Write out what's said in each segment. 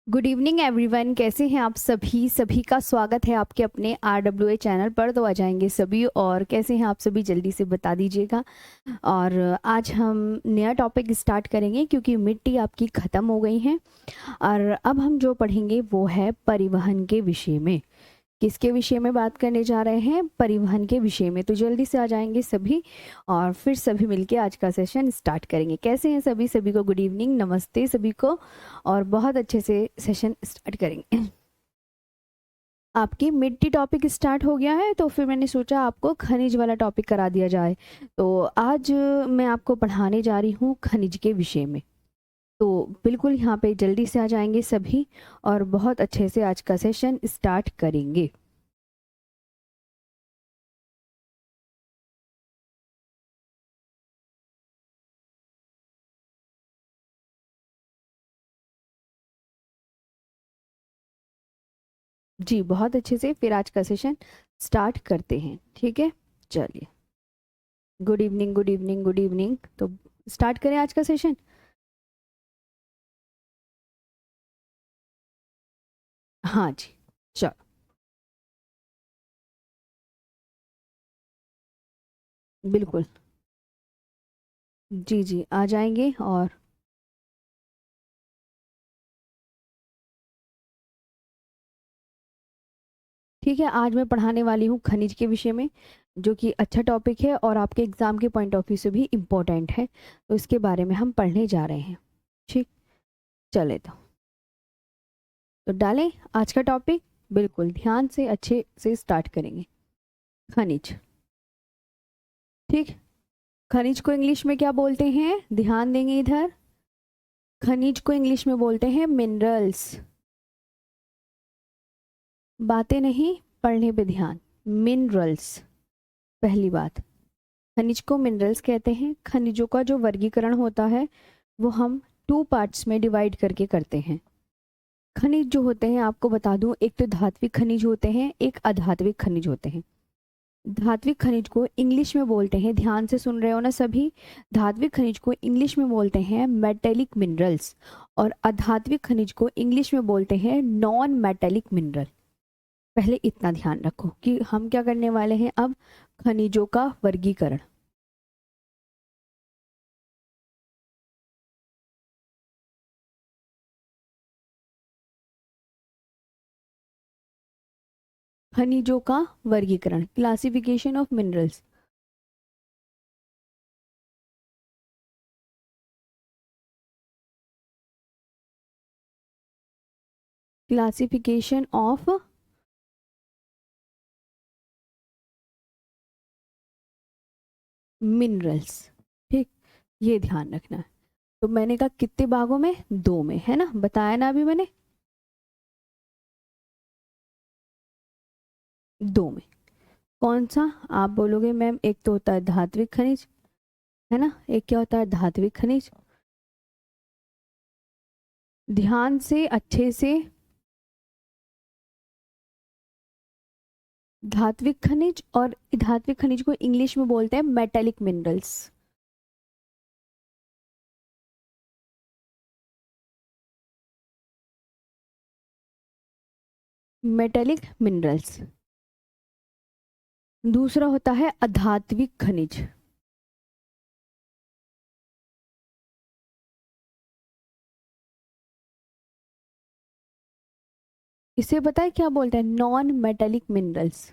Good evening everyone, कैसे हैं आप सभी। सभी का स्वागत है आपके अपने RWA चैनल पर। तो आ जाएंगे सभी, और कैसे हैं आप सभी जल्दी से बता दीजिएगा। और आज हम नया टॉपिक स्टार्ट करेंगे क्योंकि मिट्टी आपकी ख़त्म हो गई है। और अब हम जो पढ़ेंगे वो है परिवहन के विषय में। किसके विषय में बात करने जा रहे हैं? परिवहन के विषय में। तो जल्दी से आ जाएंगे सभी और फिर सभी मिलके आज का सेशन स्टार्ट करेंगे। कैसे हैं सभी? सभी को गुड इवनिंग, नमस्ते सभी को। और बहुत अच्छे से सेशन स्टार्ट करेंगे। आपकी मिट्टी टॉपिक स्टार्ट हो गया है तो फिर मैंने सोचा आपको खनिज वाला टॉपिक करा दिया जाए। तो आज मैं आपको पढ़ाने जा रही हूँ खनिज के विषय में। तो बिल्कुल यहाँ पे जल्दी से आ जाएंगे सभी और बहुत अच्छे से आज का सेशन स्टार्ट करेंगे। जी बहुत अच्छे से फिर आज का सेशन स्टार्ट करते हैं। ठीक है, चलिए। Good evening, good evening, good evening. तो स्टार्ट करें आज का सेशन। हाँ जी, चलो। बिल्कुल, जी जी आ जाएंगे। और ठीक है, आज मैं पढ़ाने वाली हूँ खनिज के विषय में, जो कि अच्छा टॉपिक है और आपके एग्जाम के पॉइंट ऑफ व्यू से भी इम्पोर्टेंट है। तो इसके बारे में हम पढ़ने जा रहे हैं। ठीक, चले तो डालें आज का टॉपिक। बिल्कुल ध्यान से अच्छे से स्टार्ट करेंगे। खनिज। ठीक, खनिज को इंग्लिश में क्या बोलते हैं? ध्यान देंगे इधर। खनिज को इंग्लिश में बोलते हैं मिनरल्स। बातें नहीं, पढ़ने पे ध्यान। मिनरल्स, पहली बात। खनिज को मिनरल्स कहते हैं। खनिजों का जो वर्गीकरण होता है वो हम टू पार्ट्स में डिवाइड करके करते हैं। खनिज जो होते हैं आपको बता दूं, एक तो धात्विक खनिज होते हैं, एक अधात्विक खनिज होते हैं। धात्विक खनिज को इंग्लिश में बोलते हैं, ध्यान से सुन रहे हो ना सभी। धात्विक खनिज को इंग्लिश में बोलते हैं मेटेलिक मिनरल्स, और अधात्विक खनिज को इंग्लिश में बोलते हैं नॉन मेटेलिक मिनरल। पहले इतना ध्यान रखो कि हम क्या करने वाले हैं अब। खनिजों का वर्गीकरण। खनिजों का वर्गीकरण, classification of minerals. Classification of minerals. ठीक, ये ध्यान रखना है। तो मैंने कहा कितने भागों में? दो में, है ना? बताया ना अभी मैंने, दो में। कौन सा? आप बोलोगे मैम एक तो होता है धात्विक खनिज, है ना, एक क्या होता है धात्विक खनिज। ध्यान से अच्छे से। धात्विक खनिज, और धात्विक खनिज को इंग्लिश में बोलते हैं मेटेलिक मिनरल्स। Metallic minerals. दूसरा होता है अधात्विक खनिज। इसे पता है क्या बोलते हैं? Non metallic minerals.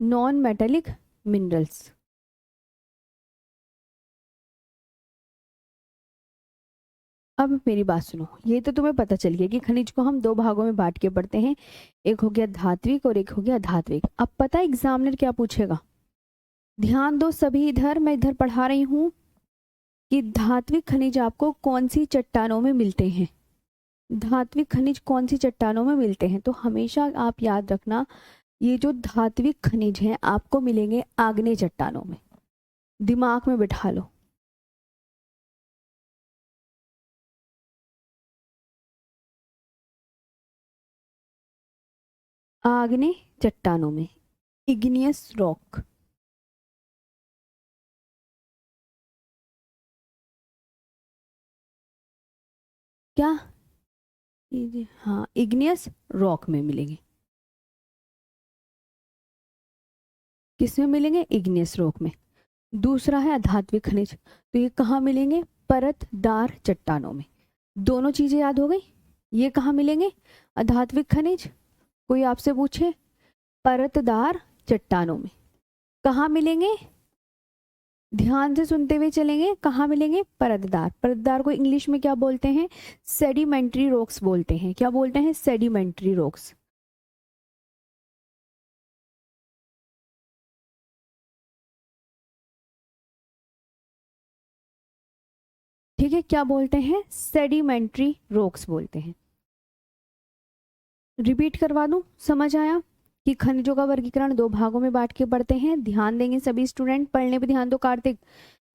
Non metallic minerals. अब मेरी बात सुनो, ये तो तुम्हें पता चल गया कि खनिज को हम दो भागों में बांट के पढ़ते हैं। एक हो गया धात्विक और एक हो गया अधात्विक। अब पता है एग्जामिनर क्या पूछेगा? ध्यान दो सभी इधर, मैं इधर पढ़ा रही हूँ कि धात्विक खनिज आपको कौन सी चट्टानों में मिलते हैं। धात्विक खनिज कौन सी चट्टानों में मिलते हैं? तो हमेशा आप याद रखना, ये जो धात्विक खनिज हैं आपको मिलेंगे आग्नेय चट्टानों में। दिमाग में बिठा लो। आग्नेय चट्टानों में, इग्नियस रॉक। क्या, हाँ, इग्नियस रॉक में मिलेंगे। किस में मिलेंगे? इग्नियस रॉक में। दूसरा है अधात्विक खनिज, तो ये कहाँ मिलेंगे? परतदार चट्टानों में। दोनों चीजें याद हो गई। ये कहाँ मिलेंगे? अधात्विक खनिज, कोई आपसे पूछे, परतदार चट्टानों में। कहाँ मिलेंगे? ध्यान से सुनते हुए चलेंगे, कहाँ मिलेंगे? परतदार। परतदार को इंग्लिश में क्या बोलते हैं? सेडिमेंट्री रॉक्स बोलते हैं। क्या बोलते हैं? Sedimentary rocks. ठीक है, क्या बोलते हैं? सेडिमेंट्री रॉक्स बोलते हैं। रिपीट करवा दूं, समझ आया कि खनिजों का वर्गीकरण दो भागों में बांट के पढ़ते हैं। ध्यान देंगे सभी स्टूडेंट, पढ़ने पे ध्यान दो। कार्तिक,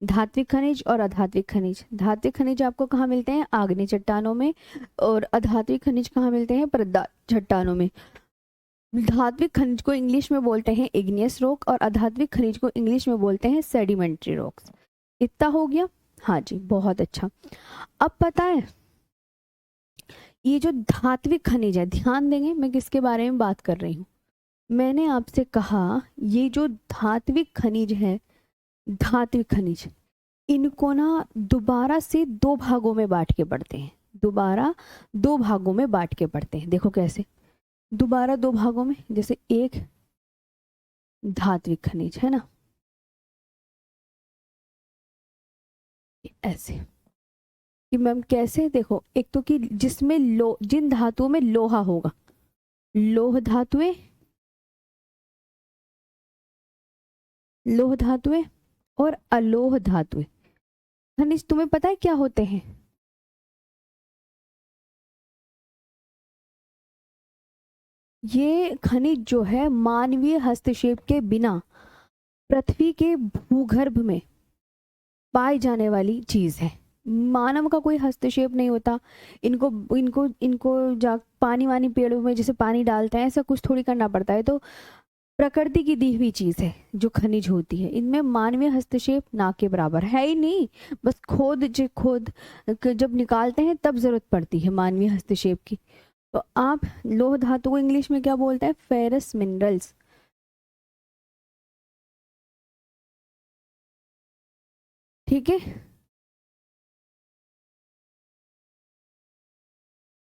धात्विक खनिज और अधात्विक खनिज। धात्विक खनिज आपको कहाँ मिलते हैं? आग्नेय चट्टानों में। और अधात्विक खनिज कहाँ मिलते हैं? परतदार चट्टानों में। धात्विक खनिज को इंग्लिश में बोलते हैं इग्नियस रॉक और अधात्विक खनिज को इंग्लिश में बोलते हैं सेडिमेंट्री रॉक्स। इतना हो गया? हाँ जी, बहुत अच्छा। अब पता है ये जो धात्विक खनिज है, ध्यान देंगे मैं किसके बारे में बात कर रही हूँ। मैंने आपसे कहा ये जो धात्विक खनिज है, धात्विक खनिज, इनको ना दोबारा से दो भागों में बांट के पढ़ते हैं। दोबारा दो भागों में बांट के पढ़ते हैं। देखो कैसे दोबारा दो भागों में, जैसे एक धात्विक खनिज है ना, ऐसे कि मैम कैसे, देखो एक तो कि जिसमें जिन धातुओं में लोहा होगा, लोह धातुएं, लोह धातुएं और अलोह धातुएं। खनिज तुम्हें पता है क्या होते हैं? ये खनिज जो है मानवीय हस्तक्षेप के बिना पृथ्वी के भूगर्भ में पाई जाने वाली चीज है। मानव का कोई हस्तक्षेप नहीं होता। इनको इनको इनको जा पानी वानी पेड़ों में जैसे पानी डालते हैं, ऐसा कुछ थोड़ी करना पड़ता है। तो प्रकृति की दी हुई चीज है जो खनिज होती है, इनमें मानवीय हस्तक्षेप ना के बराबर है ही नहीं। बस खोद जब निकालते हैं तब जरूरत पड़ती है मानवीय हस्तक्षेप की। तो आप लोह धातु को इंग्लिश में क्या बोलते हैं? Ferrous minerals. ठीक है,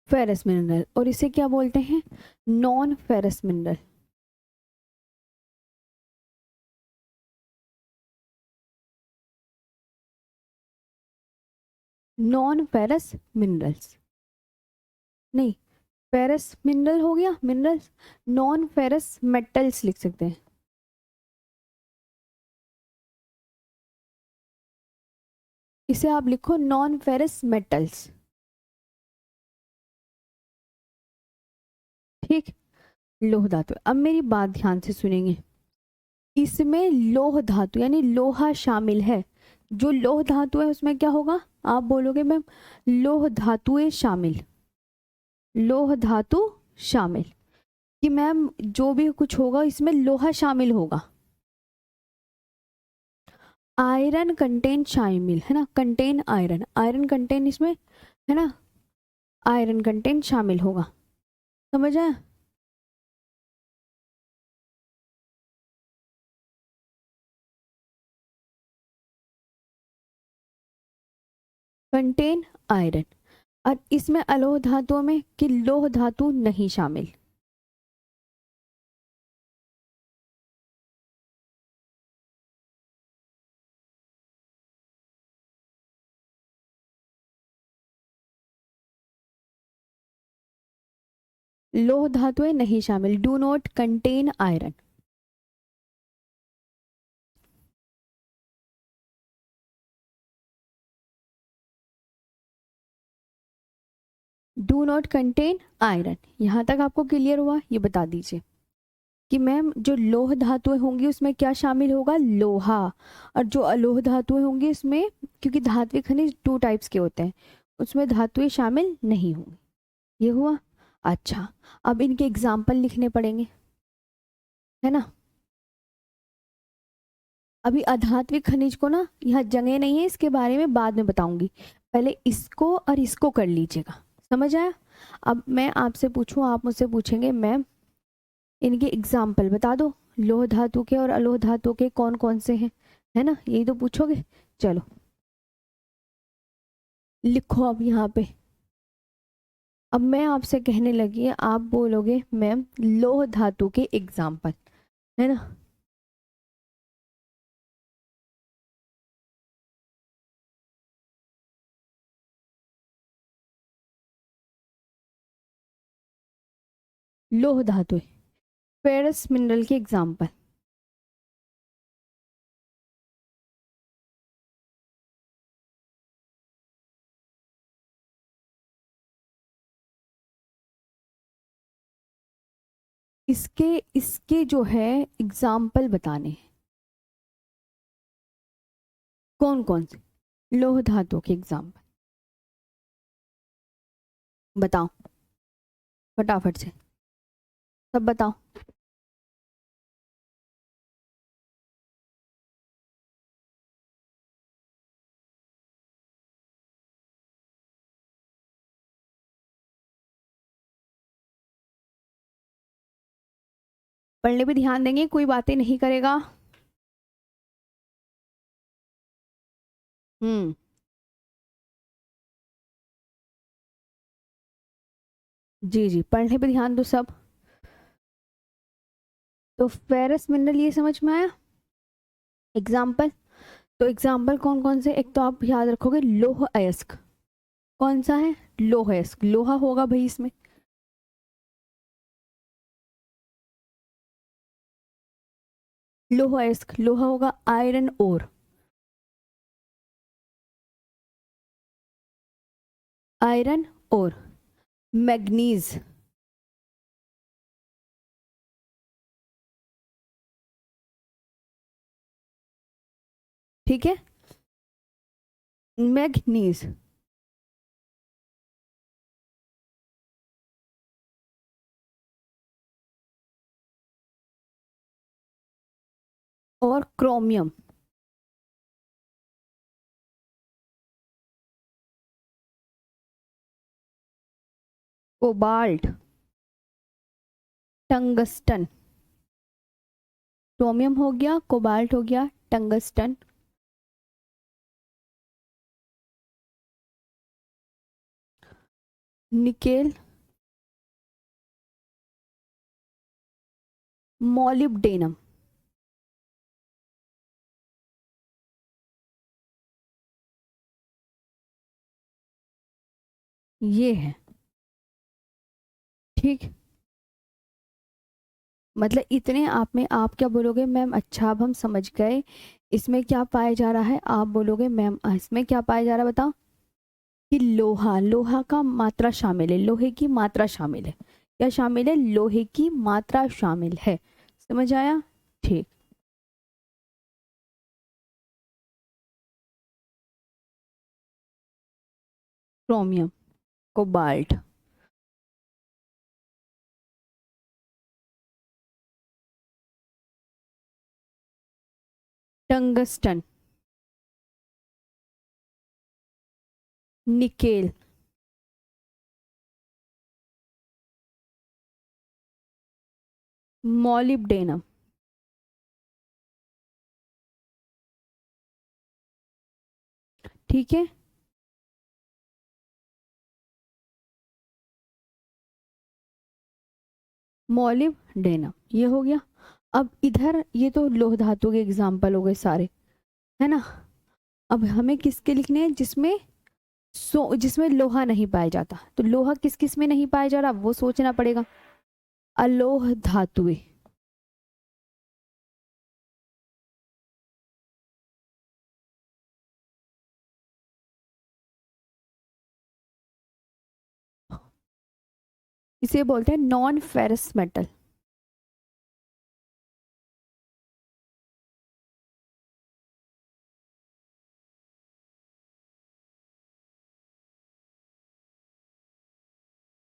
फेरस मिनरल। और इसे क्या बोलते हैं? Non ferrous mineral. Non ferrous minerals नहीं, फेरस मिनरल हो गया मिनरल्स। नॉन फेरस मेटल्स लिख सकते हैं। इसे आप लिखो नॉन फेरस मेटल्स। ठीक, लोह धातु। अब मेरी बात ध्यान से सुनेंगे। इसमें लोह धातु यानी लोहा शामिल है। जो लोह धातु है उसमें क्या होगा? आप बोलोगे मैम लोह धातुएं शामिल, लोह धातु शामिल, कि मैम जो भी कुछ होगा इसमें लोहा शामिल होगा। आयरन कंटेन शामिल है ना, कंटेन आयरन, आयरन कंटेन इसमें है ना, आयरन कंटेन शामिल होगा। समझ आया? Contain iron. और इसमें अलोह धातुओं में कि लोह धातु नहीं शामिल। लोह धातुएं नहीं शामिल, do not contain iron. Do not contain iron. यहां तक आपको क्लियर हुआ? ये बता दीजिए कि मैम जो लोह धातुएं होंगी उसमें क्या शामिल होगा? लोहा। और जो अलोह धातुएं होंगी उसमें, क्योंकि धात्विक खनिज टू टाइप्स के होते हैं, उसमें धातुएं शामिल नहीं होंगी। ये हुआ? अच्छा, अब इनके एग्जाम्पल लिखने पड़ेंगे, है ना। अभी अधात्विक खनिज को ना यहाँ जगह नहीं है, इसके बारे में बाद में बताऊंगी। पहले इसको और इसको कर लीजिएगा, समझ आया। अब मैं आपसे पूछूं, आप मुझसे पूछेंगे मैम इनके एग्जाम्पल बता दो, लोह धातु के और अलोह धातु के कौन कौन से हैं, है ना, यही तो पूछोगे। चलो लिखो अब यहाँ पे। अब मैं आपसे कहने लगी, आप बोलोगे मैम लोह धातु के एग्जाम्पल, है ना। लोह धातु फेरस मिनरल के एग्जाम्पल, इसके इसके जो है एग्जाम्पल बताने हैं। कौन कौन से लोह धातु के एग्जाम्पल बताओ फटाफट से, सब बताओ। पढ़ने पे ध्यान देंगे, कोई बातें नहीं करेगा। हम्म, जी जी, पढ़ने पे ध्यान दो सब। तो फेरस मिनरल ये समझ में आया एग्जाम्पल। तो एग्जाम्पल कौन कौन से, एक तो आप याद रखोगे लोह अयस्क, कौन सा है लोह अयस्क, लोहा होगा भाई इसमें। लोह अयस्क, लोहा होगा iron ore, iron ore. Manganese, ठीक है, मैग्नीज। और क्रोमियम, कोबाल्ट, टंगस्टन। क्रोमियम हो गया, कोबाल्ट हो गया, टंगस्टन, निकेल, मॉलिब्डेनम। ये है, ठीक। मतलब इतने आप में आप क्या बोलोगे मैम, अच्छा अब हम समझ गए इसमें क्या पाया जा रहा है। आप बोलोगे मैम इसमें क्या पाया जा रहा है बताओ, कि लोहा, लोहा का मात्रा शामिल है, लोहे की मात्रा शामिल है। क्या शामिल है, लोहे की मात्रा शामिल है। समझ आया, ठीक। Chromium, cobalt, tungsten, nickel, molybdenum, ठीक है। मॉलिब्डेनम ये हो गया। अब इधर ये तो लोह धातु के एग्जाम्पल हो गए सारे, है ना। अब हमें किसके लिखने हैं, जिसमें जिसमें लोहा नहीं पाया जाता। तो लोहा किस किस में नहीं पाया जा रहा वो सोचना पड़ेगा। अलोह धातुएं, इसे बोलते हैं नॉन फेरस मेटल।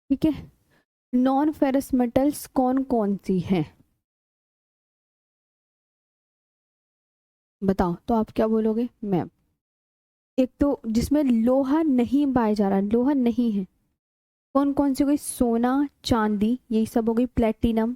ठीक है, नॉन फेरस मेटल्स कौन कौन सी हैं बताओ। तो आप क्या बोलोगे मैम, एक तो जिसमें लोहा नहीं पाया जा रहा, लोहा नहीं है, कौन कौन सी हो गई? सोना, चांदी, यही सब हो गई। प्लेटिनम,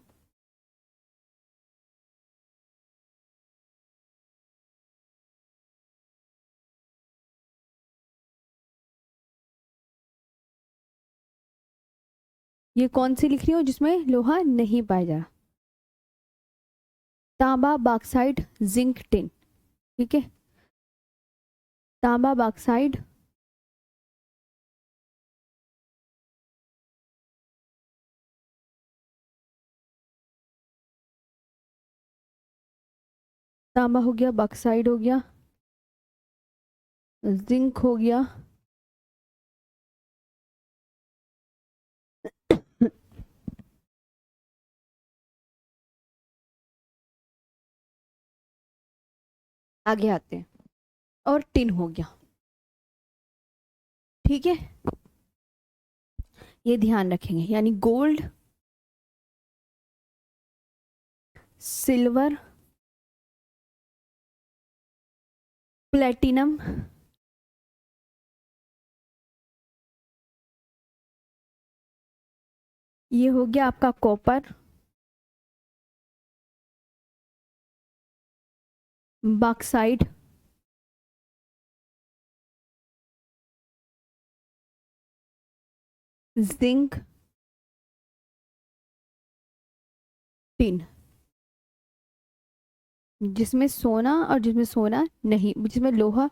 ये कौन सी लिख रही हो जिसमें लोहा नहीं पाया जा रहा? तांबा, बॉक्साइट, जिंक, टिन। ठीक है, तांबा, बॉक्साइट, तांबा हो गया, बॉक्साइट हो गया, जिंक हो गया, आगे आते हैं, और टिन हो गया। ठीक है, ये ध्यान रखेंगे, यानी गोल्ड, सिल्वर, प्लेटिनम, ये हो गया आपका कॉपर, बॉक्साइट, जिंक, टिन। जिसमें सोना और जिसमें सोना नहीं, जिसमें लोहा,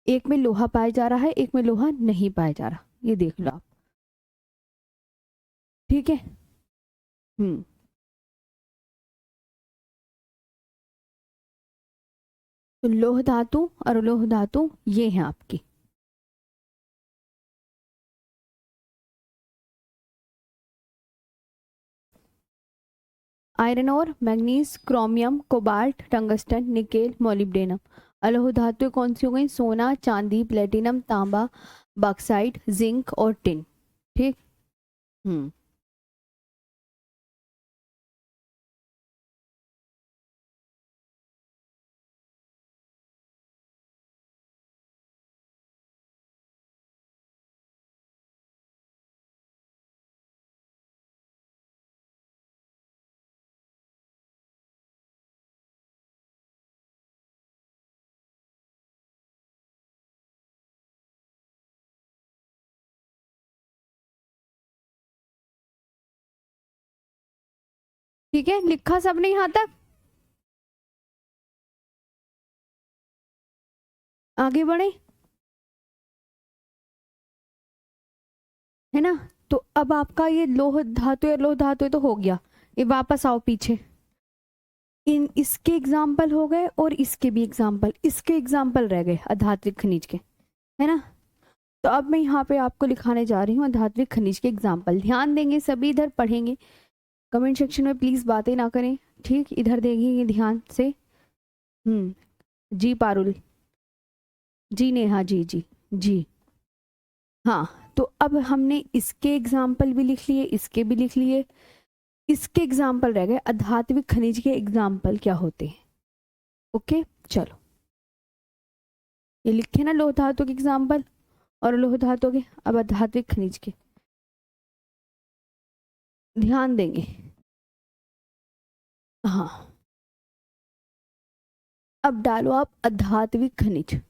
एक में लोहा पाया जा रहा है, एक में लोहा नहीं पाया जा रहा, ये देख लो आप। ठीक है। हम्म। तो लोह धातु और लोह धातु ये है आपकी। आयरन और manganese, chromium, cobalt, tungsten, nickel, molybdenum. अलोह धातु कौन सी हो गई? सोना, चांदी, प्लेटिनम, तांबा, बॉक्साइट, जिंक और टिन। ठीक। हम्म। ठीक है, लिखा सबने यहाँ तक? आगे बढ़े, है ना? तो अब आपका ये लोह धातु या लोह धातु तो हो गया। ये वापस आओ पीछे, इन इसके एग्जाम्पल हो गए और इसके भी एग्जाम्पल, इसके एग्जाम्पल रह गए अधात्विक खनिज के, है ना? तो अब मैं यहाँ पे आपको लिखाने जा रही हूँ अधात्विक खनिज के एग्जाम्पल। ध्यान देंगे सभी, इधर पढ़ेंगे, कमेंट सेक्शन में प्लीज बातें ना करें, ठीक? इधर देखेंगे ध्यान से। जी पारुल, जी नेहा, जी जी जी। हाँ, तो अब हमने इसके एग्जाम्पल भी लिख लिए, इसके भी लिख लिए, इसके एग्जाम्पल रह गए अधात्विक खनिज के एग्जाम्पल क्या होते हैं। ओके, चलो, ये लिखे ना लोह धातु के एग्जाम्पल और लोह धातु के, अब अधात्विक खनिज के ध्यान देंगे। हाँ, अब डालो आप अधात्विक खनिज।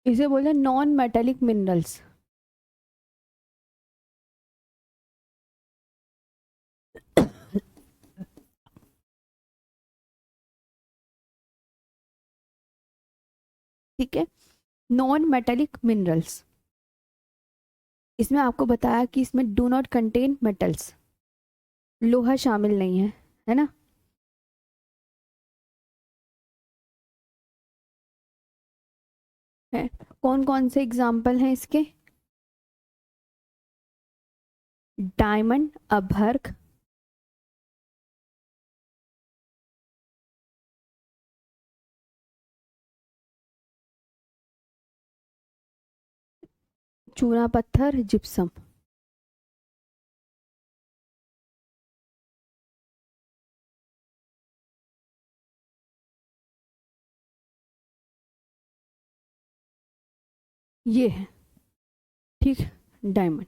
इसे बोलते हैं नॉन मेटेलिक मिनरल्स। ठीक है, नॉन मेटेलिक मिनरल्स। इसमें आपको बताया कि इसमें डू नॉट कंटेन मेटल्स, लोहा शामिल नहीं है ना? है, कौन कौन से एग्जाम्पल हैं इसके? डायमंड, अभ्रक, चूना पत्थर, जिप्सम। ये है, ठीक, डायमंड।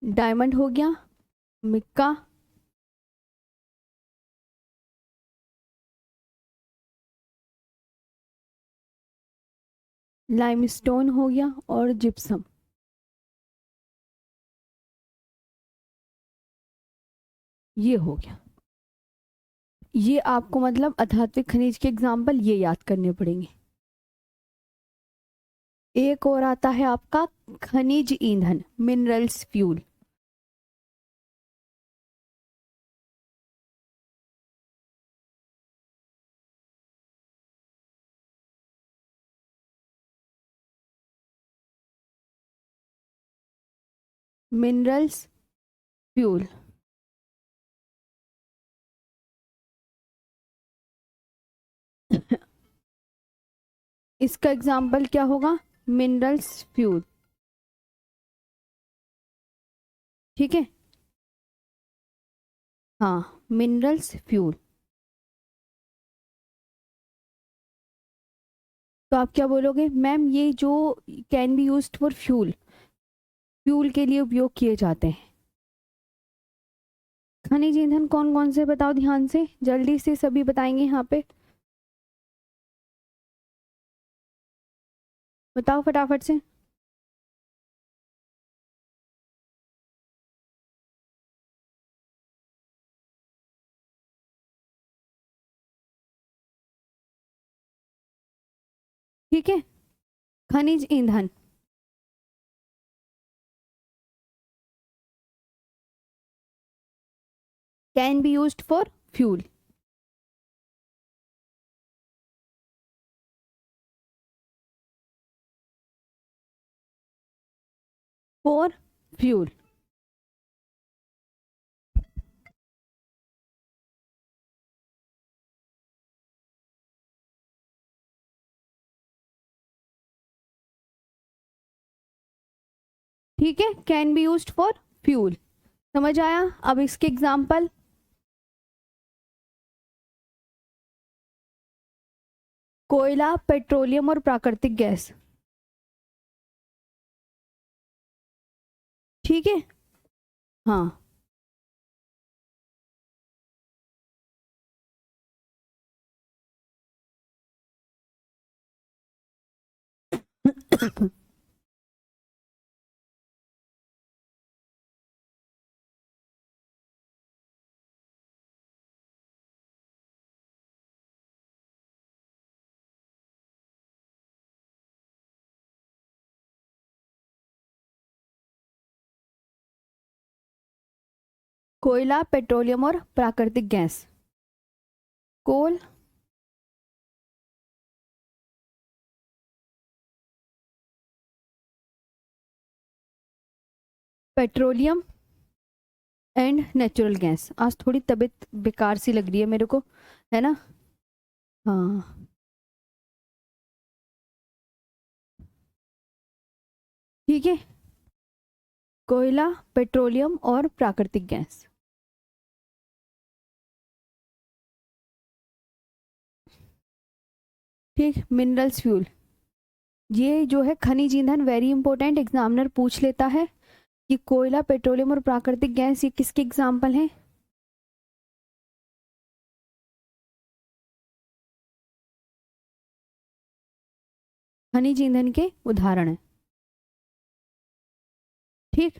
डायमंड हो गया, मिक्का, लाइमस्टोन हो गया और जिप्सम। ये हो गया। ये आपको मतलब अधात्विक खनिज के एग्जाम्पल ये याद करने पड़ेंगे। एक और आता है आपका खनिज ईंधन, मिनरल्स फ्यूल। Minerals fuel. इसका एग्जाम्पल क्या होगा? Minerals fuel. ठीक है, हाँ, मिनरल्स फ्यूल। तो आप क्या बोलोगे? मैम ये जो can be used for fuel, fuel के लिए उपयोग किए जाते हैं। खनिज ईंधन कौन कौन से बताओ ध्यान से, जल्दी से सभी बताएंगे यहाँ पे, बताओ फटाफट से। ठीक है, खनिज ईंधन, can be used for fuel. For fuel. ठीक है, can be used for fuel, समझ आया? अब इसके एग्जाम्पल, कोयला, पेट्रोलियम और प्राकृतिक गैस। ठीक है, हाँ। कोयला, पेट्रोलियम और प्राकृतिक gas. Coal, petroleum and natural gas. आज थोड़ी तबीयत बेकार सी लग रही है मेरे को, है ना? हाँ, ठीक है, कोयला, पेट्रोलियम और प्राकृतिक गैस। ठीक, मिनरल्स फ्यूल, ये जो है खनिज ईंधन, वेरी इंपॉर्टेंट, एग्जामिनर पूछ लेता है कि कोयला, पेट्रोलियम और प्राकृतिक गैस ये किसके एग्जाम्पल हैं? खनिज ईंधन के उदाहरण है। ठीक,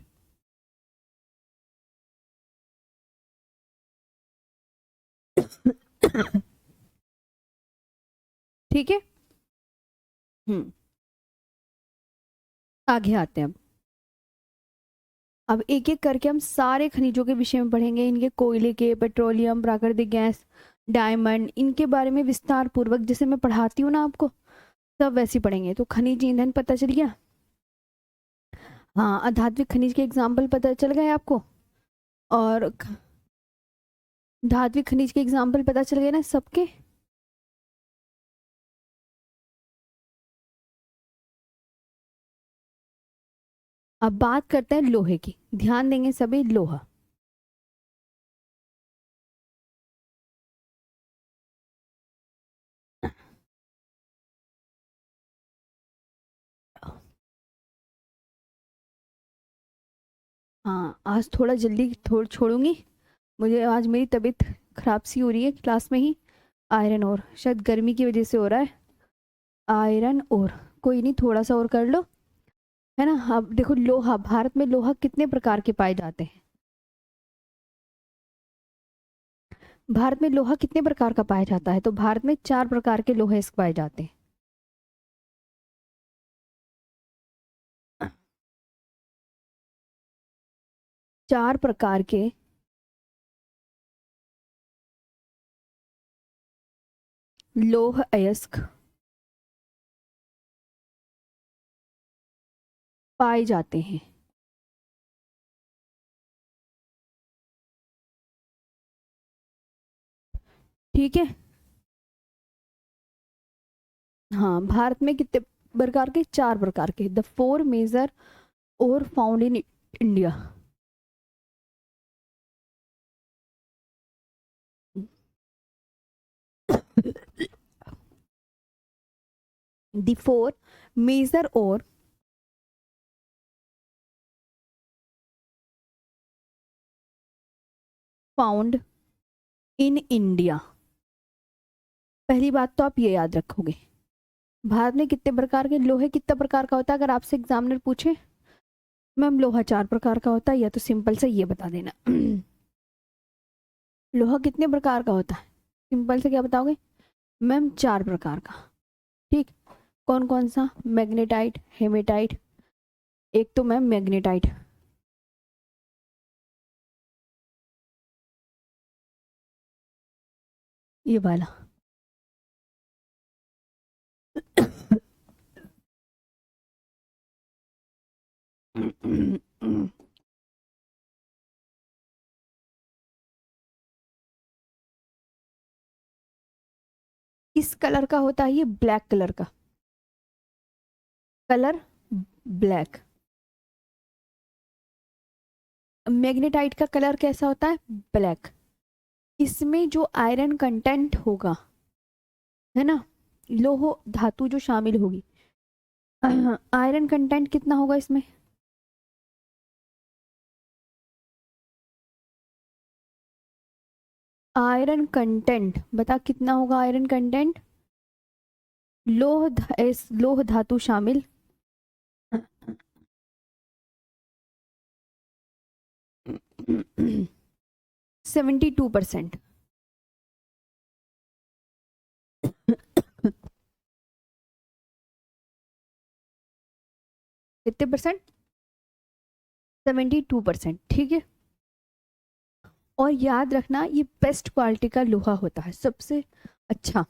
ठीक है। हम्म, आगे आते हैं। अब एक एक करके हम सारे खनिजों के विषय में पढ़ेंगे, इनके कोयले के, पेट्रोलियम, प्राकृतिक गैस, डायमंड, इनके बारे में विस्तार पूर्वक, जैसे मैं पढ़ाती हूँ ना आपको, सब वैसे ही पढ़ेंगे। तो खनिज ईंधन पता चल गया, हाँ, अधात्विक खनिज के एग्जाम्पल पता चल गए आपको, और धात्विक खनिज के एग्जाम्पल पता चल गए ना सबके। अब बात करते हैं लोहे की, ध्यान देंगे सभी, लोहा। हाँ, आज थोड़ा जल्दी छोड़ूंगी। मुझे आज मेरी तबीयत खराब सी हो रही है क्लास में ही। आयरन और शायद गर्मी की वजह से हो रहा है। आयरन और कोई नहीं, थोड़ा सा और कर लो, है ना। अब देखो, लोहा, भारत में लोहा कितने प्रकार के पाए जाते हैं? भारत में लोहा कितने प्रकार का पाया जाता है? तो भारत में 4 प्रकार के लोहे पाए जाते हैं। चार प्रकार के लौह अयस्क पाए जाते हैं। ठीक है। हाँ, भारत में कितने प्रकार के? 4 प्रकार के। The four major ore found in India. The four major ore found in India. पहली बात तो आप ये याद रखोगे, भारत में कितने प्रकार के लोहे, कितना प्रकार का होता है? अगर आपसे एग्जामिनर पूछे मैम लोहा 4 प्रकार का होता है, या तो सिंपल से ये बता देना लोहा कितने प्रकार का होता है? सिंपल से क्या बताओगे? मैम 4 प्रकार का। ठीक। कौन कौन सा? Magnetite, hematite. एक तो मैम मैग्नेटाइट, ये वाला किस कलर का होता है? ये ब्लैक कलर का। Colour black. मैग्नेटाइट का कलर कैसा होता है? ब्लैक। इसमें जो आयरन कंटेंट होगा, है ना, लोह धातु जो शामिल होगी, आयरन कंटेंट कितना होगा इसमें? आयरन कंटेंट बता कितना होगा आयरन कंटेंट? लौह धातु शामिल 72%। कितने परसेंट? 72%। ठीक है। और याद रखना, ये बेस्ट क्वालिटी का लोहा होता है, सबसे अच्छा।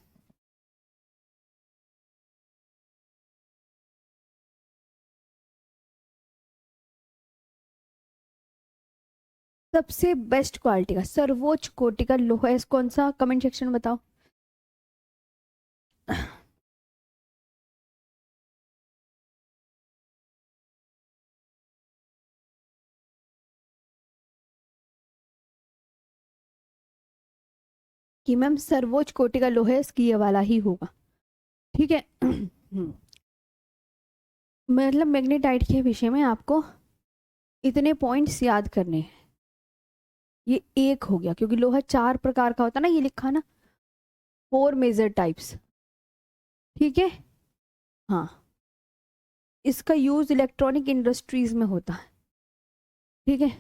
सबसे बेस्ट क्वालिटी का, सर्वोच्च कोटि का लोहा है कौन सा? कमेंट सेक्शन में बताओ। कि मैम सर्वोच्च कोटि का लोहा है, इसकी ये वाला ही होगा। ठीक है। मतलब मैग्नेटाइट के विषय में आपको इतने पॉइंट्स याद करने हैं। ये एक हो गया, क्योंकि लोहा 4 प्रकार का होता है ना, ये लिखा ना, 4 मेजर टाइप्स। ठीक है। हाँ, इसका यूज इलेक्ट्रॉनिक इंडस्ट्रीज में होता है। ठीक है।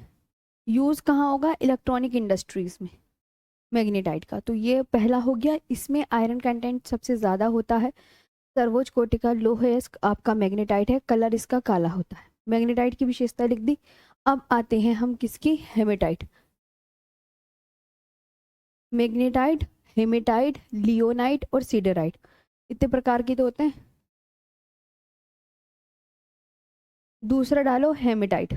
यूज कहाँ होगा? इलेक्ट्रॉनिक इंडस्ट्रीज में, मैग्नेटाइट का। तो ये पहला हो गया, इसमें आयरन कंटेंट सबसे ज्यादा होता है। सर्वोच्च कोटि का लोहे आपका मैग्नेटाइट है, कलर इसका काला होता है। मैग्नेटाइट की विशेषता लिख दी। अब आते हैं हम किसकी? हेमेटाइट। मैग्नेटाइट, हेमेटाइट, लियोनाइट और सीडराइट, इतने प्रकार के तो होते हैं। दूसरा डालो हेमेटाइट।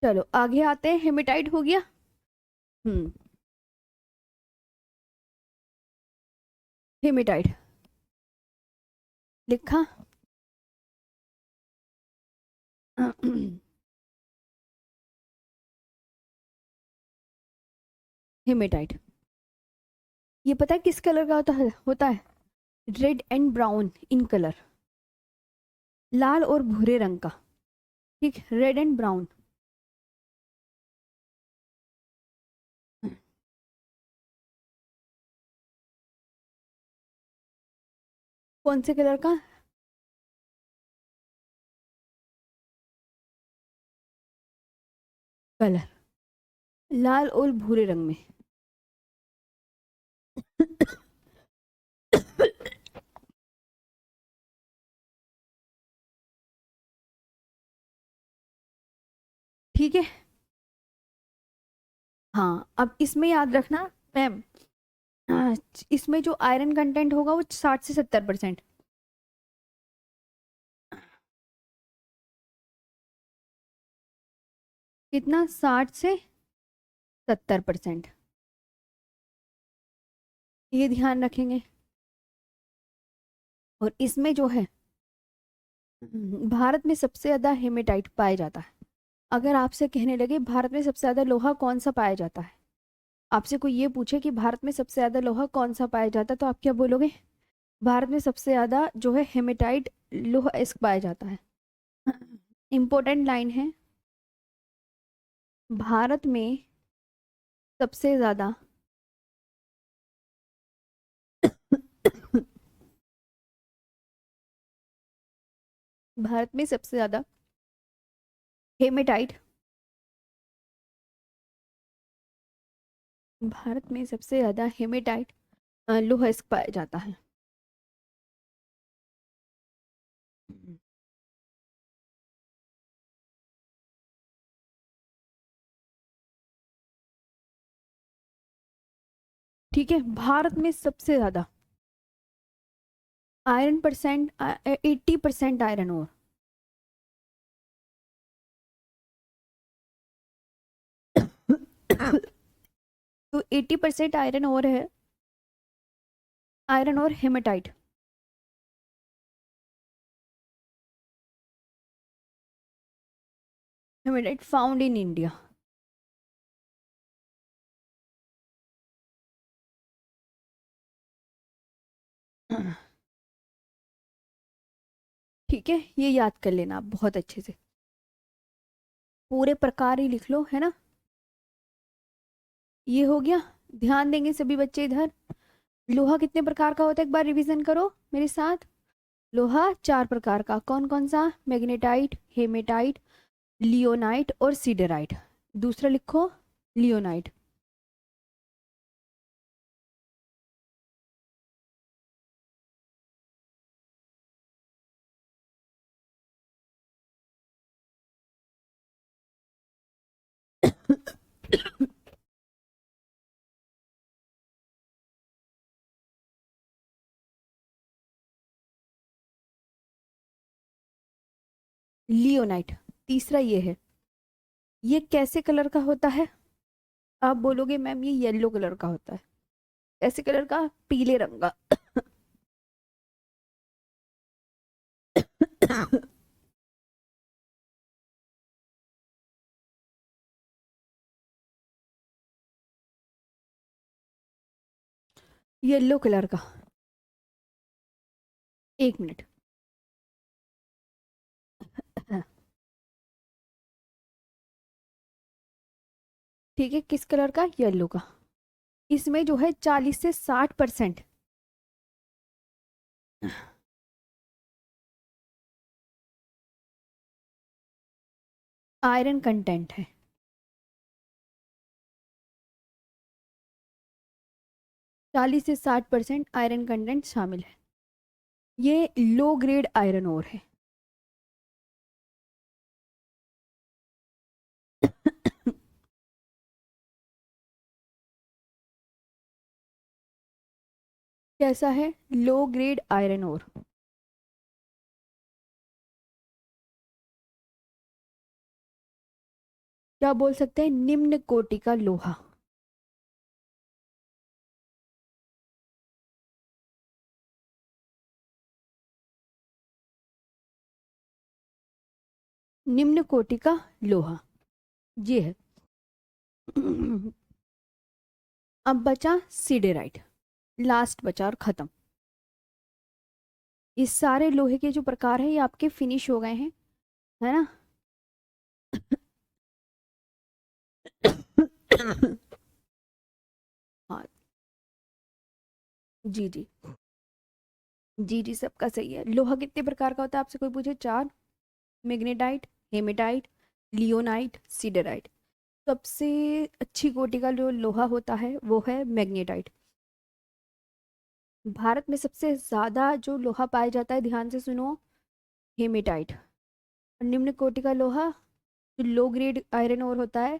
चलो आगे आते हैं, हेमेटाइट हो गया। हम्म, हेमेटाइट लिखा। हेमेटाइट, ये पता है किस कलर का होता है? Red and brown in colour, लाल और भूरे रंग का। ठीक, रेड एंड ब्राउन। कौन से कलर का? कलर, लाल और भूरे रंग में। ठीक है। हाँ, अब इसमें याद रखना मैम, इसमें जो आयरन कंटेंट होगा वो 60 से 70%। कितना? 60 से 70%। ये ध्यान रखेंगे। और इसमें जो है, भारत में सबसे ज्यादा हेमेटाइट पाया जाता है। अगर आपसे कहने लगे भारत में सबसे ज्यादा लोहा कौन सा पाया जाता है, आपसे कोई ये पूछे कि भारत में सबसे ज्यादा लोहा कौन सा पाया जाता है, तो आप क्या बोलोगे? भारत में सबसे ज्यादा जो है हेमेटाइट लोहा इस्क पाया जाता है। इंपॉर्टेंट लाइन है, भारत में सबसे ज्यादा भारत में सबसे ज्यादा हेमेटाइट, भारत में सबसे ज्यादा हेमेटाइट लोहा इस्क पाया जाता है। ठीक है, भारत में सबसे ज्यादा आयरन परसेंट, 80% आयरन और, तो 80% आयरन और है, iron ore hematite. Hematite found in India. ठीक है, ये याद कर लेना आप बहुत अच्छे से, पूरे प्रकार ही लिख लो, है ना। ये हो गया। ध्यान देंगे सभी बच्चे इधर। लोहा कितने प्रकार का होता है, एक बार रिवीजन करो मेरे साथ। लोहा 4 प्रकार का, कौन कौन सा? मैग्नेटाइट, हेमेटाइट, लियोनाइट और सीडराइट। दूसरा लिखो, लियोनाइट। लियोनाइट तीसरा ये है। ये कैसे कलर का होता है? आप बोलोगे मैम ये येलो कलर का होता है। ऐसे कलर का? पीले रंग का। येलो कलर का। एक मिनट। ठीक है, किस कलर का? येलो का। इसमें जो है 40 से 60% आयरन कंटेंट है। 40 से 60% आयरन कंटेंट शामिल है। ये लो ग्रेड आयरन ओर है। कैसा है? Low grade iron ore. क्या बोल सकते हैं? निम्न कोटि का लोहा। निम्न कोटि का लोहा ये है। अब बचा सिडेराइट, लास्ट बचा और खत्म। इस सारे लोहे के जो प्रकार है ये आपके फिनिश हो गए हैं, है ना? हाँ जी जी जी जी, सबका सही है। लोहा कितने प्रकार का होता है आपसे कोई पूछे? चार। Magnetite, hematite, limonite, siderite. सबसे अच्छी कोटि का जो लोहा होता है वो है मैग्नेटाइट। भारत में सबसे ज्यादा जो लोहा पाया जाता है, ध्यान से सुनो, हेमेटाइट। और निम्न कोटि का लोहा जो लो ग्रेड आयरन ओर होता है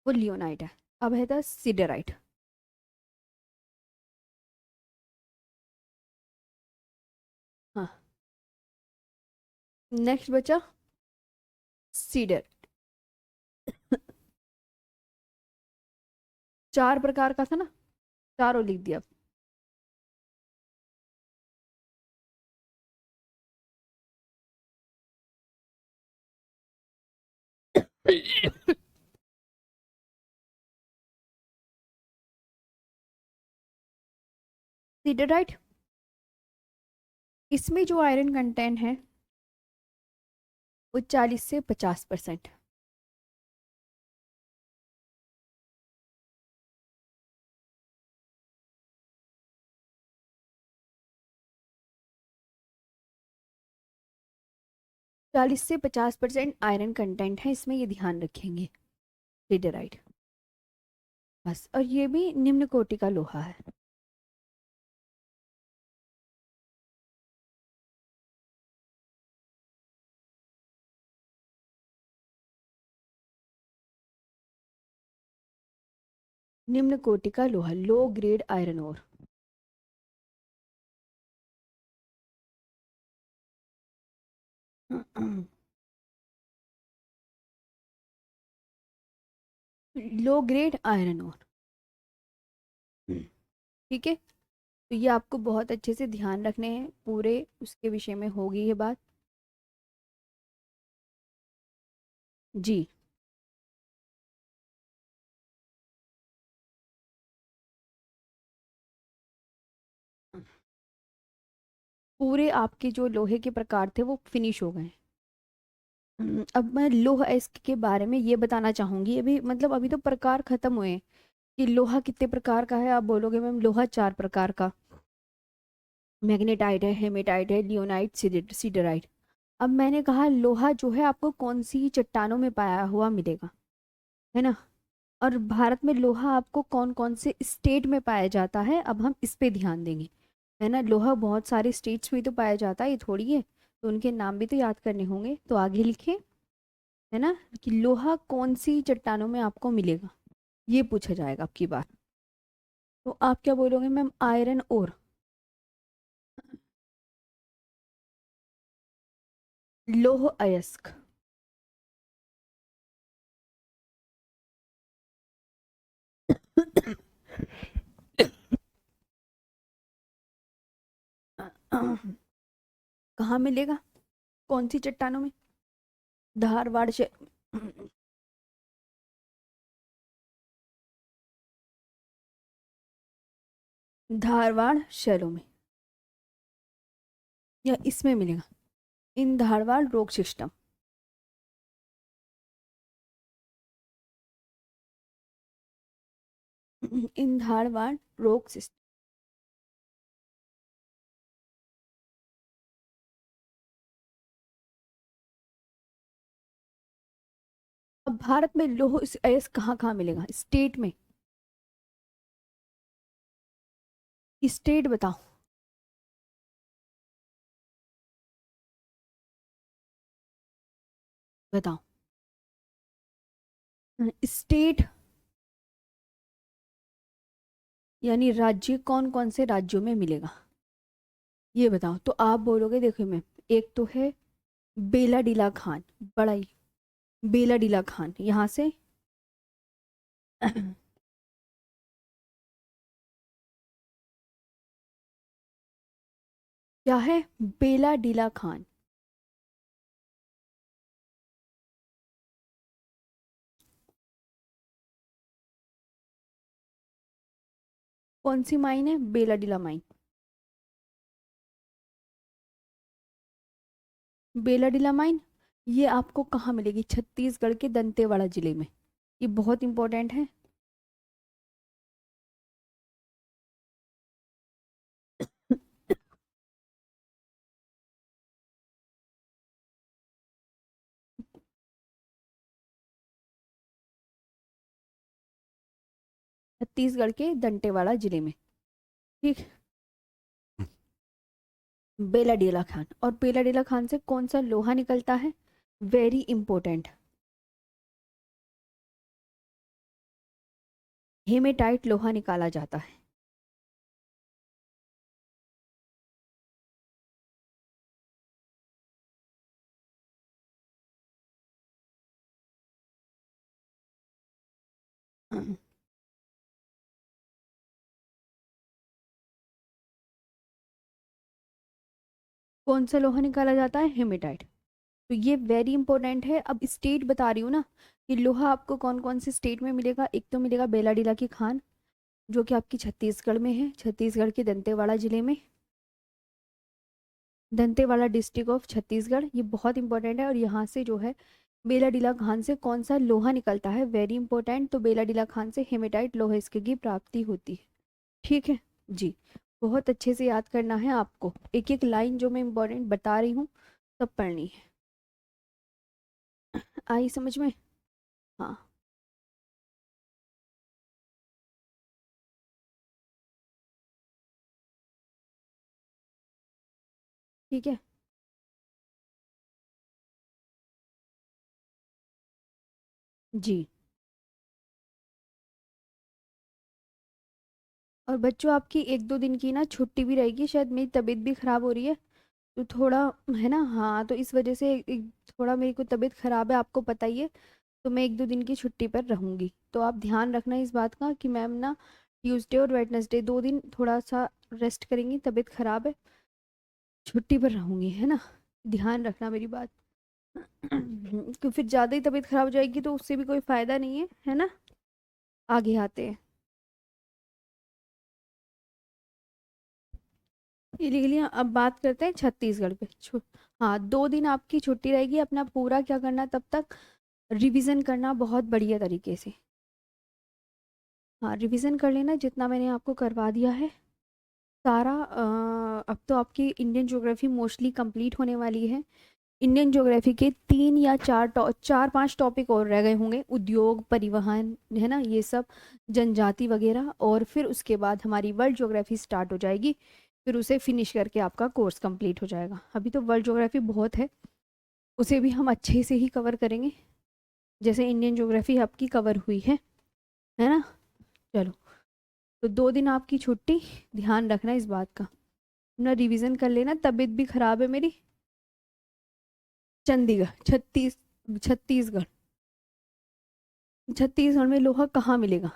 वो लियोनाइट है। अब है था सीडराइट। हाँ, नेक्स्ट बचा सीडर। चार प्रकार का था ना, चारों लिख दिया। सीडराइट, इसमें जो आयरन कंटेंट है वो 40 से 50%। 40 से 50% आयरन कंटेंट है इसमें, ये ध्यान रखेंगे। सीडराइट बस, और ये भी निम्न कोटि का लोहा है। निम्न कोटि का लोहा, low grade iron ore. Low grade iron ore, ठीक है। तो ये आपको बहुत अच्छे से ध्यान रखने हैं, पूरे उसके विषय में होगी ये बात। जी, पूरे आपके जो लोहे के प्रकार थे वो फिनिश हो गए। अब मैं लोहा अयस्क के बारे में ये बताना चाहूंगी। अभी मतलब अभी तो प्रकार खत्म हुए हैं कि लोहा कितने प्रकार का है। आप बोलोगे मैम लोहा चार प्रकार का, मैग्नेटाइट है, हेमेटाइट है, लियोनाइट, सीडराइट। अब मैंने कहा लोहा जो है आपको कौन सी चट्टानों में पाया हुआ मिलेगा, है ना? और भारत में लोहा आपको कौन कौन से स्टेट में पाया जाता है, अब हम इस पे ध्यान देंगे, है ना? लोहा बहुत सारे स्टेट्स में तो पाया जाता है, ये थोड़ी है, तो उनके नाम भी तो याद करने होंगे, तो आगे लिखे, है ना, कि लोहा कौन सी चट्टानों में आपको मिलेगा, ये पूछा जाएगा आपकी बार। तो आप क्या बोलोगे मैम? आयरन ओर, लोह अयस्क। कहाँ मिलेगा, कौन सी चट्टानों में? धारवाड़ से। धारवाड़ शहरों में या इसमें मिलेगा, इन धारवाड़ रोक सिस्टम। इन धारवाड़ रोक सिस्टम। अब भारत में लोह अयस्क कहाँ कहाँ मिलेगा स्टेट में? स्टेट बताओ, बताओ। स्टेट यानी राज्य, कौन कौन से राज्यों में मिलेगा ये बताओ। तो आप बोलोगे देखो मैं, एक तो है बेला डीला खान, बड़ा ही बेला डीला खान यहाँ से क्या है? बेला डीला खान। कौन सी माइन है? बेला डीला माइन। बेला डीला माइन, ये आपको कहाँ मिलेगी? छत्तीसगढ़ के दंतेवाड़ा जिले में। ये बहुत इंपॉर्टेंट है। छत्तीसगढ़ के दंतेवाड़ा जिले में। ठीक। बेला डीला खान, और बेला डीला खान से कौन सा लोहा निकलता है? वेरी इंपॉर्टेंट, हेमेटाइट लोहा निकाला जाता है। कौन सा लोहा निकाला जाता है? हेमेटाइट। तो ये वेरी इंपॉर्टेंट है। अब स्टेट बता रही हूँ ना कि लोहा आपको कौन कौन से स्टेट में मिलेगा। एक तो मिलेगा बेलाडीला की खान, जो कि आपकी छत्तीसगढ़ में है, छत्तीसगढ़ के दंतेवाड़ा जिले में, दंतेवाड़ा डिस्ट्रिक्ट ऑफ छत्तीसगढ़। ये बहुत इंपॉर्टेंट है। और यहाँ से जो है बेलाडीला खान से कौन सा लोहा निकलता है? Very important. तो बेलाडीला खान से हेमेटाइट लोहे इसके की प्राप्ति होती है। ठीक है जी। बहुत अच्छे से याद करना है आपको, एक एक लाइन जो मैं इंपॉर्टेंट बता रही हूँ सब पढ़नी है। आई समझ में? हाँ। ठीक है जी। और बच्चों आपकी एक दो दिन की ना छुट्टी भी रहेगी, शायद मेरी तबीयत भी ख़राब हो रही है तो थोड़ा, है ना? हाँ, तो इस वजह से थोड़ा मेरी को तबीयत ख़राब है, आपको पता ही है। तो मैं एक दो दिन की छुट्टी पर रहूँगी, तो आप ध्यान रखना इस बात का कि मैम ना ट्यूसडे और वेडनेसडे 2 दिन थोड़ा सा रेस्ट करेंगी, तबीयत ख़राब है, छुट्टी पर रहूँगी, है ना? ध्यान रखना मेरी बात। क्योंकि फिर ज़्यादा ही तबीयत ख़राब हो जाएगी तो उससे भी कोई फ़ायदा नहीं है ना? आगे आते हैं। इलीगली अब बात करते हैं छत्तीसगढ़ पे। हाँ, 2 दिन आपकी छुट्टी रहेगी, अपना पूरा क्या करना तब तक? रिवीजन करना बहुत बढ़िया तरीके से। हाँ, रिवीजन कर लेना जितना मैंने आपको करवा दिया है सारा। अब तो आपकी इंडियन ज्योग्राफी मोस्टली कंप्लीट होने वाली है। इंडियन ज्योग्राफी के 3 या 4 4 5 टॉपिक और रह गए होंगे, उद्योग, परिवहन, है ना, ये सब, जनजाति वगैरह। और फिर उसके बाद हमारी वर्ल्ड ज्योग्राफी स्टार्ट हो जाएगी, फिर उसे फिनिश करके आपका कोर्स कंप्लीट हो जाएगा। अभी तो वर्ल्ड ज्योग्राफी बहुत है, उसे भी हम अच्छे से ही कवर करेंगे जैसे इंडियन ज्योग्राफी आपकी कवर हुई है ना? चलो, तो 2 दिन आपकी छुट्टी, ध्यान रखना इस बात का, अपना रिवीजन कर लेना। तबीयत भी खराब है मेरी। चंडीगढ़, छत्तीसगढ़। छत्तीसगढ़ में लोहा कहाँ मिलेगा?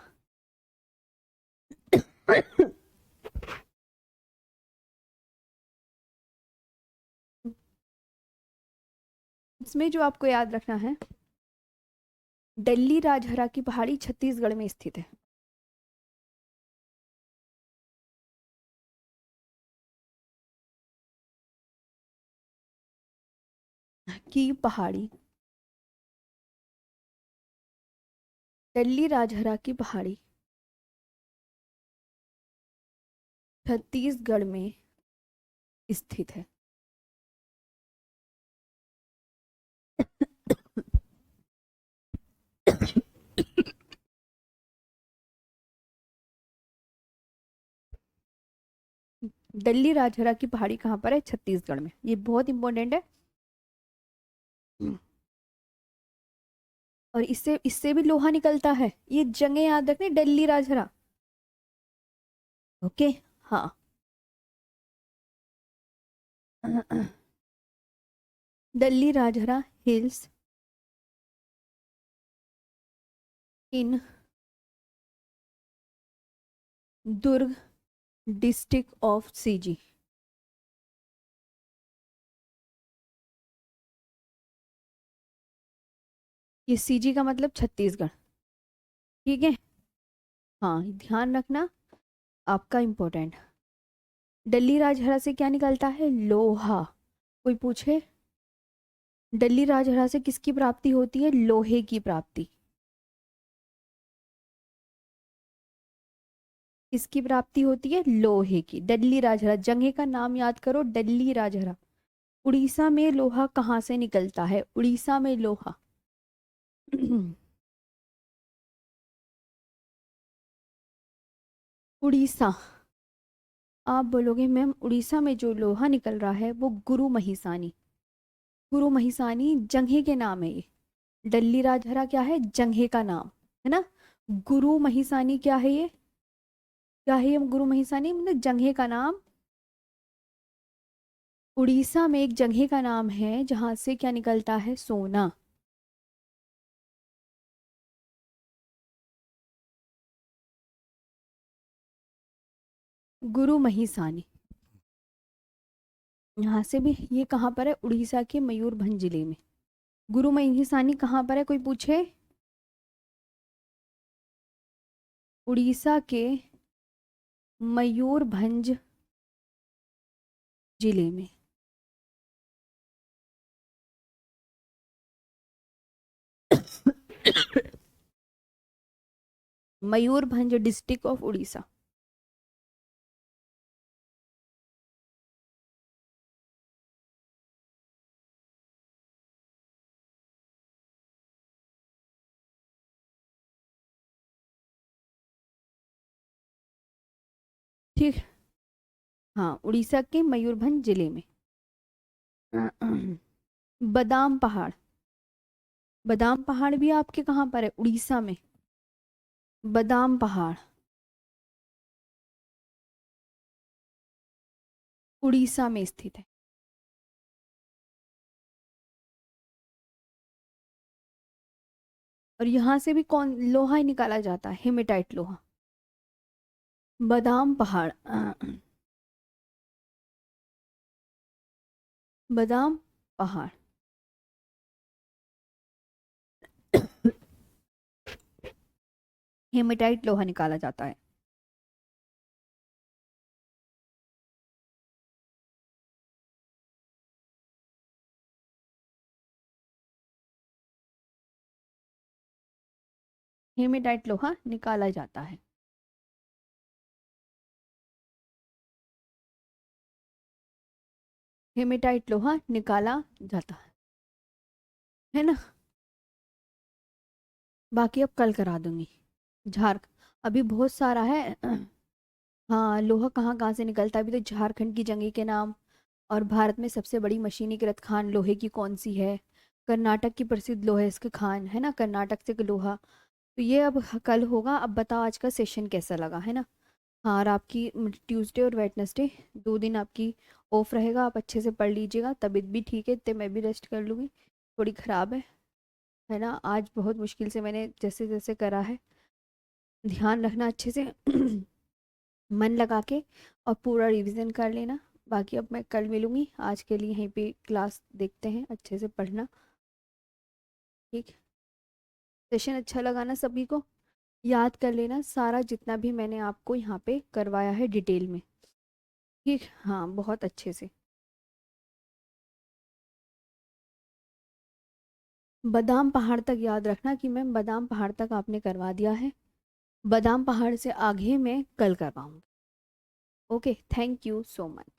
इसमें जो आपको याद रखना है, दिल्ली राजहरा की पहाड़ी छत्तीसगढ़ में स्थित है। की पहाड़ी, दिल्ली राजहरा की पहाड़ी छत्तीसगढ़ में स्थित है। दिल्ली राजहरा की पहाड़ी कहाँ पर है? छत्तीसगढ़ में। ये बहुत इंपॉर्टेंट है। और इससे इससे भी लोहा निकलता है, ये जगह याद रखनी, दिल्ली राजहरा। ओके। हाँ। Delhi Rajhara hills in Durg district of CG. ये सीजी का मतलब छत्तीसगढ़। ठीक है, हाँ ध्यान रखना, आपका इम्पोर्टेंट। दिल्ली राजहरा से क्या निकलता है? लोहा। कोई पूछे दिल्ली राजहरा से किसकी प्राप्ति होती है? लोहे की प्राप्ति। किसकी प्राप्ति होती है? लोहे की। दिल्ली राजहरा, जगह का नाम याद करो, दिल्ली राजहरा। उड़ीसा में लोहा कहाँ से निकलता है? उड़ीसा में लोहा उड़ीसा। आप बोलोगे मैम उड़ीसा में जो लोहा निकल रहा है वो गुरु महिसानी। गुरु महिसानी जगह के नाम है ये। दिल्ली राजहरा क्या है? जगह का नाम है ना। गुरु महिसानी क्या है ये? क्या है ये गुरु महिसानी? मतलब जगह का नाम। उड़ीसा में एक जगह का नाम है जहां से क्या निकलता है? सोना। गुरु महिसानी, यहाँ से भी। ये कहाँ पर है? उड़ीसा के मयूरभंज जिले में। गुरु महिसानी कहाँ पर है? कोई पूछे? उड़ीसा के मयूरभंज जिले में। Mayurbhanj district of Orissa. ठीक, हाँ उड़ीसा के मयूरभंज जिले में। बादाम पहाड़। बादाम पहाड़ भी आपके कहाँ पर है? उड़ीसा में। बादाम पहाड़ उड़ीसा में स्थित है। और यहाँ से भी कौन लोहा ही निकाला जाता है? हेमेटाइट लोहा। बादाम पहाड़ बादाम पहाड़ हेमेटाइट लोहा निकाला जाता है। हेमेटाइट लोहा निकाला जाता है। हेमेटाइट लोहा निकाला जाता है ना। बाकी अब कल करा दूंगी। झार अभी बहुत सारा है। हाँ लोहा कहाँ कहाँ से निकलता है? अभी तो झारखंड की जंगी के नाम, और भारत में सबसे बड़ी मशीनीकृत खान लोहे की कौन सी है? कर्नाटक की प्रसिद्ध लोहे इसके खान है ना, कर्नाटक से लोहा। तो ये अब कल होगा। अब बताओ आज का सेशन कैसा लगा, है ना। हाँ, और आपकी ट्यूसडे और वेडनेसडे 2 दिन आपकी ऑफ रहेगा, आप अच्छे से पढ़ लीजिएगा। तबीयत भी ठीक है तो मैं भी रेस्ट कर लूँगी, थोड़ी ख़राब है ना। आज बहुत मुश्किल से मैंने जैसे जैसे करा है। ध्यान रखना अच्छे से मन लगा के, और पूरा रिवीजन कर लेना। बाकी अब मैं कल मिलूँगी, आज के लिए यहीं पे क्लास देखते हैं, अच्छे से पढ़ना। ठीक, सेशन अच्छा लगा ना सभी को? याद कर लेना सारा जितना भी मैंने आपको यहाँ पे करवाया है डिटेल में। ठीक, हाँ बहुत अच्छे से। बादाम पहाड़ तक याद रखना कि मैम बादाम पहाड़ तक आपने करवा दिया है। बादाम पहाड़ से आगे मैं कल करवाऊंगी। Okay, thank you so much.